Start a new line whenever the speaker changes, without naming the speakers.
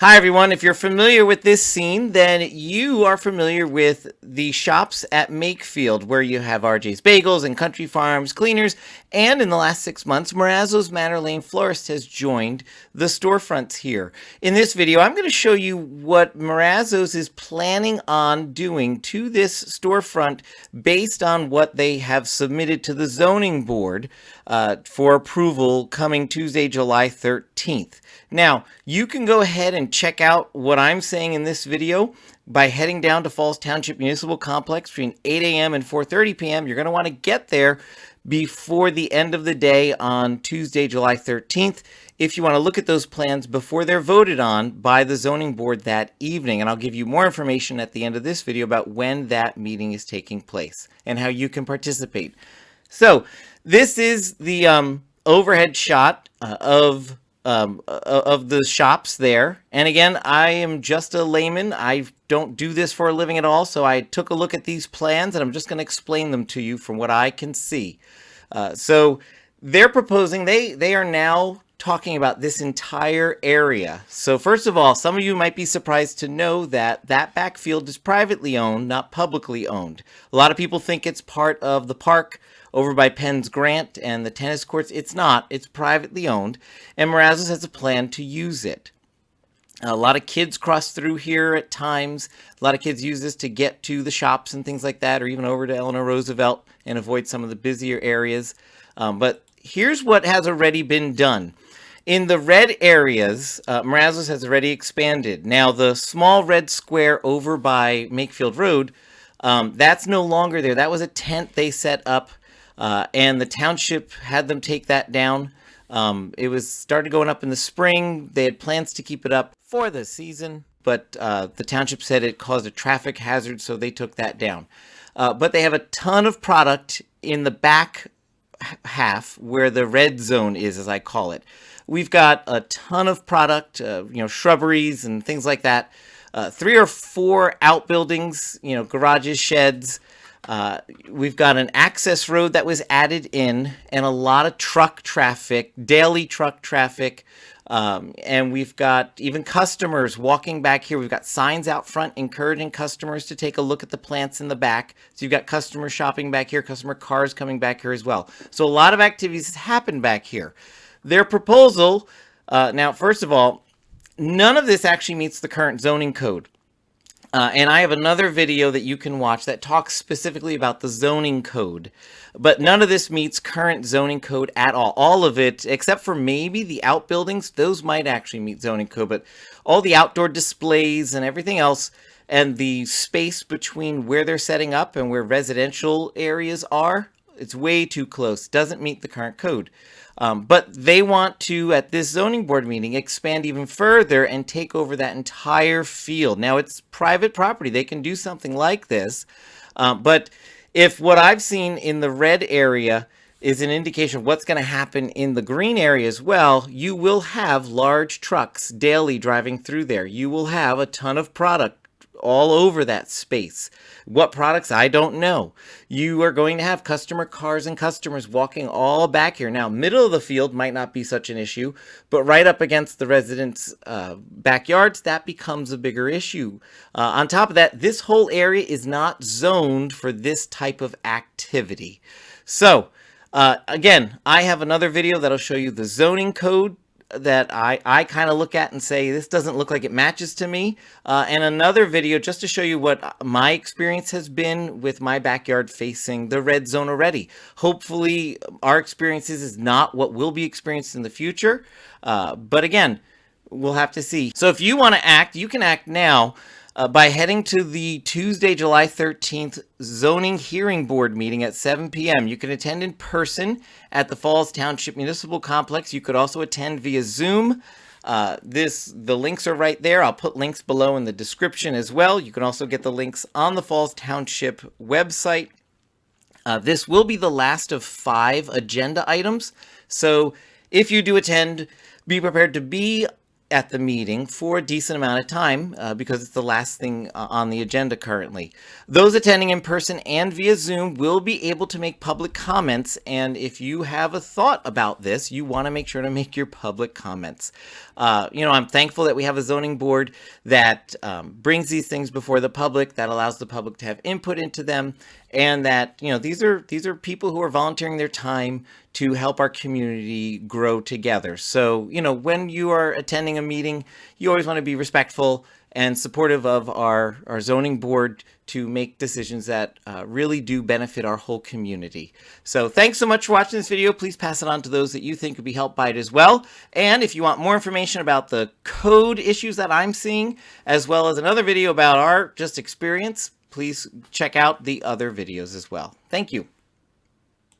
Hi everyone, if you're familiar with this scene, then you are familiar with the shops at Makefield, where you have RJ's Bagels and Country Farms Cleaners, and in the last 6 months, Marrazzo's Manor Lane Florist has joined the storefronts here. In this video, I'm going to show you what Marrazzo's is planning on doing to this storefront based on what they have submitted to the zoning board for approval coming Tuesday, July 13th. Now, you can go ahead and check out what I'm saying in this video by heading down to Falls Township Municipal Complex between 8 a.m. and 4:30 p.m. You're going to want to get there before the end of the day on Tuesday, July 13th, if you want to look at those plans before they're voted on by the zoning board that evening. And I'll give you more information at the end of this video about when that meeting is taking place and how you can participate. So this is the overhead shot of the shops there. And again, I am just a layman. I don't do this for a living at all. So I took a look at these plans and I'm just going to explain them to you from what I can see. So they're proposing, they are now talking about this entire area. So first of all, some of you might be surprised to know that that backfield is privately owned, not publicly owned. A lot of people think it's part of the park over by Penn's Grant and the tennis courts. It's not. It's privately owned, and Marrazzo's has a plan to use it. A lot of kids cross through here at times. A lot of kids use this to get to the shops and things like that, or even over to Eleanor Roosevelt and avoid some of the busier areas. But here's what has already been done. In the red areas, Marrazzo's has already expanded. Now, the small red square over by Makefield Road, that's no longer there. That was a tent they set up, and the township had them take that down. It was started going up in the spring. They had plans to keep it up for the season, but the township said it caused a traffic hazard, so they took that down. But they have a ton of product in the back half where the red zone is, as I call it. We've got a ton of product, shrubberies and things like that. 3 or 4 outbuildings, garages, sheds. We've got an access road that was added in and a lot of truck traffic, daily truck traffic. And we've got even customers walking back here. We've got signs out front encouraging customers to take a look at the plants in the back. So you've got customers shopping back here, customer cars coming back here as well. So a lot of activities happen back here. Their proposal, now, first of all, none of this actually meets the current zoning code. And I have another video that you can watch that talks specifically about the zoning code. But none of this meets current zoning code at all. All of it, except for maybe the outbuildings, those might actually meet zoning code. But all the outdoor displays and everything else, and the space between where they're setting up and where residential areas are, it's way too close. Doesn't meet the current code. But they want to, at this zoning board meeting, expand even further and take over that entire field. Now, it's private property. They can do something like this. But if what I've seen in the red area is an indication of what's going to happen in the green area as well, you will have large trucks daily driving through there. You will have a ton of product all over that space. What products? I don't know. You are going to have customer cars and customers walking all back here. Now, middle of the field might not be such an issue, but right up against the residents' backyards, that becomes a bigger issue. On top of that, this whole area is not zoned for this type of activity. So, again, I have another video that'll show you the zoning code that I kind of look at and say, this doesn't look like it matches to me. And another video just to show you what my experience has been with my backyard facing the red zone already. Hopefully our experiences is not what will be experienced in the future. But again, we'll have to see. So if you want to act, you can act now by heading to the Tuesday, July 13th Zoning Hearing Board meeting at 7 p.m. You can attend in person at the Falls Township Municipal Complex. You could also attend via Zoom. The links are right there. I'll put links below in the description as well. You can also get the links on the Falls Township website. This will be the last of 5 agenda items. So if you do attend, be prepared to be at the meeting for a decent amount of time because it's the last thing on the agenda currently. Those attending in person and via Zoom will be able to make public comments, and if you have a thought about this, you want to make sure to make your public comments. I'm thankful that we have a zoning board that brings these things before the public, that allows the public to have input into them, and that these are people who are volunteering their time to help our community grow together. So when you are attending a meeting, you always want to be respectful and supportive of our zoning board to make decisions that really do benefit our whole community. So thanks so much for watching this video. Please pass it on to those that you think could be helped by it as well. And if you want more information about the code issues that I'm seeing, as well as another video about our experience, please check out the other videos as well. Thank you.